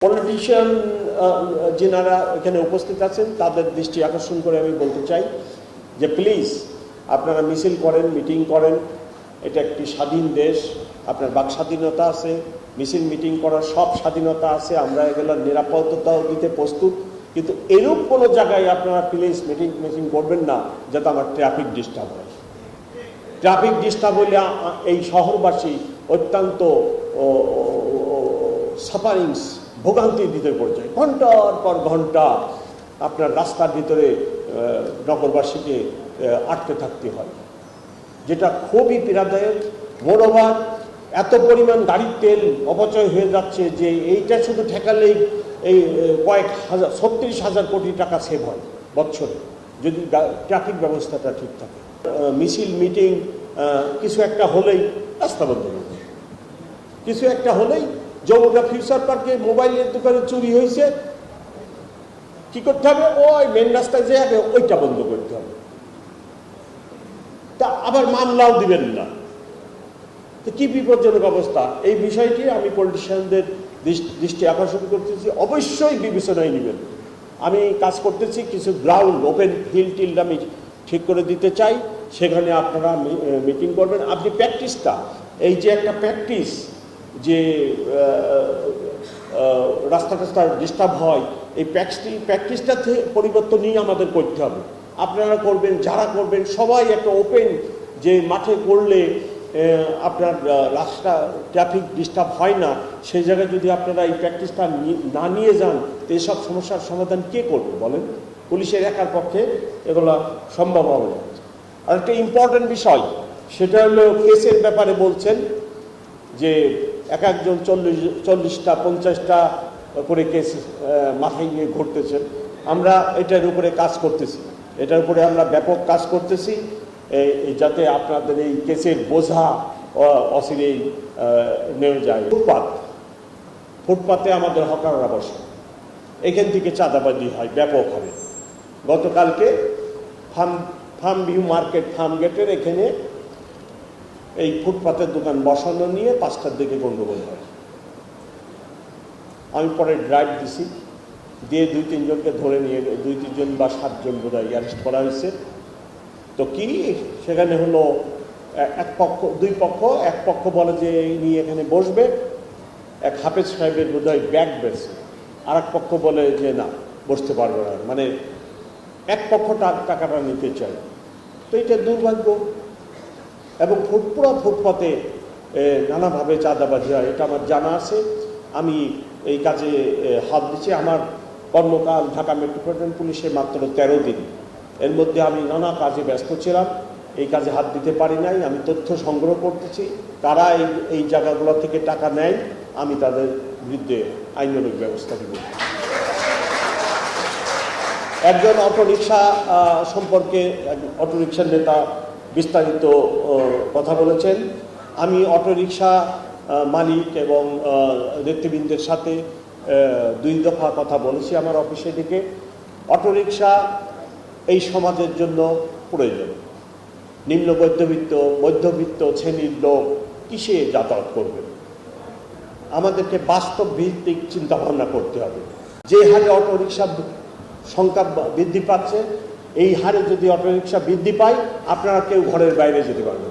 Politician যারা এখানে উপস্থিত আছেন তাদের দৃষ্টি আকর্ষণ করে আমি বলতে চাই যে প্লিজ আপনারা মিছিল করেন, মিটিং করেন, এটা একটি স্বাধীন দেশ, আপনার বাক স্বাধীনতা আছে, মিছিল মিটিং করার সব স্বাধীনতা আছে, আমরা এগুলোর নিরাপত্তাও দিতে প্রস্তুত, কিন্তু এরূপ কোনো জায়গায় আপনারা প্লিজ মিটিং করবেন না যাতে আমার ট্রাফিক ডিস্টার্ব হয়। ট্রাফিক ডিস্টার্ব হইলে এই শহরবাসী অত্যন্ত সাফারিংস ভোগান্তির ভিতরে পড়ে যায়, ঘন্টার পর ঘন্টা আপনার রাস্তার ভিতরে নগরবাসীকে আটকে থাকতে হয়, যেটা খুবই পীড়াদায়ক। মোরওভার এত পরিমাণ গাড়ির তেল অপচয় হয়ে যাচ্ছে যে এইটা শুধু ঠেকালেই এই কয়েক হাজার 36,000 কোটি টাকা সেভ হয় বছরে, যদি ট্রাফিক ব্যবস্থাটা ঠিক থাকে। মিছিল মিটিং কিছু একটা হলেই রাস্তা বন্ধ করবে, কিছু একটা হলেই যমুনা ফিউচার পার্কে মোবাইলের দোকানে চুরি হয়েছে, কি করতে হবে? ওই মেন রাস্তায় যে আগে ওইটা বন্ধ করতে হবে, তা আবার মামলাও দিবেন না, তো কি বিপজ্জনক অবস্থা। এই বিষয়টি আমি পলিটিশিয়ানদের দৃষ্টি আকর্ষণ করতেছি, অবশ্যই বিবেচনায় নেবেন। আমি কাজ করতেছি, কিছু গ্রাউন্ড ওপেন ফিল্ড আমি ঠিক করে দিতে চাই, সেখানে আপনারা মিটিং করবেন। আপনি প্র্যাকটিসটা, এই যে একটা প্র্যাকটিস যে রাস্তা ডিস্টার্ব হয়, এই প্র্যাকটিসটাতে পরিবর্তন নিয়ে আমাদের করতে হবে। আপনারা করবেন, যারা করবেন সবাই একটা ওপেন যে মাঠে করলে আপনার রাস্তা ট্রাফিক ডিস্টার্ব হয় না, সেই জায়গায় যদি আপনারা এই প্র্যাকটিসটা না নিয়ে যান, তো এইসব সমস্যার সমাধান কে করবে বলেন? পুলিশের একার পক্ষে এগুলো সম্ভব হবে না। আর একটা ইম্পর্টেন্ট বিষয়, সেটা হলো কেসের ব্যাপারে বলছেন যে এক একজন 40টা 50টা করে কেস মাথায় নিয়ে ঘুরতেছেন। আমরা এটার উপরে কাজ করতেছি, এটার উপরে আমরা ব্যাপক কাজ করতেছি, যাতে আপনাদের এই কেসের বোঝা অচিরেই নেমে যায়। ফুটপাতে আমাদের হকাররা বসে, এখান থেকে চাঁদাবাজি হয় ব্যাপকভাবে। গতকালকে ফার্ম ভিউ মার্কেট ফার্ম গেটের এখানে এই ফুটপাতের দোকান বসানো নিয়ে 5টার দিকে গন্ডগোল হয়। আমি পরে ড্রাইভ দিছি, দিয়ে 2-3 জনকে ধরে নিয়ে 2-3 বা 7 জন বোধহয় অ্যারেস্ট করা হয়েছে। তো কি সেখানে হলো দুই পক্ষ, এক পক্ষ বলে যে নিয়ে এখানে বসবে, এক হাফেজ সাহেবের বোধহয় ব্যাগ বেছে, আর এক পক্ষ বলে যে না বসতে পারবে না, মানে এক পক্ষ টাকাটা নিতে চায়। তো এটা দুর্ভাগ্য। এবং পুরো ফুটপাতে নানাভাবে চাঁদাবাজি হয়, এটা আমার জানা আছে। আমি এই কাজে হাত দিচ্ছি। আমার কর্মকাল ঢাকা মেট্রোপলিটন পুলিশে মাত্র 13 দিন, এর মধ্যে আমি নানা কাজে ব্যস্ত ছিলাম, এই কাজে হাত দিতে পারি নাই। আমি তথ্য সংগ্রহ করতেছি, কারা এই জায়গাগুলো থেকে টাকা নেয়, আমি তাদের বিরুদ্ধে আইনানুগ ব্যবস্থা নেব। একজন অটোরিকশা সম্পর্কে অটোরিকশার নেতা বিস্তারিত কথা বলেছেন। আমি অটোরিকশা মালিক এবং নেতৃবৃন্দের সাথে 2 দফা কথা বলেছি আমার অফিসে থেকে। অটোরিকশা এই সমাজের জন্য প্রয়োজন। নিম্ন মধ্যবিত্ত শ্রেণীর লোক কিসে যাতায়াত করবে? আমাদেরকে বাস্তব ভিত্তিক চিন্তাভাবনা করতে হবে। যে হারে অটোরিকশার সংখ্যা বৃদ্ধি পাচ্ছে, এই হারে যদি অটোরিকশা বৃদ্ধি পায়, আপনারা কেউ ঘরের বাইরে যেতে পারবেন।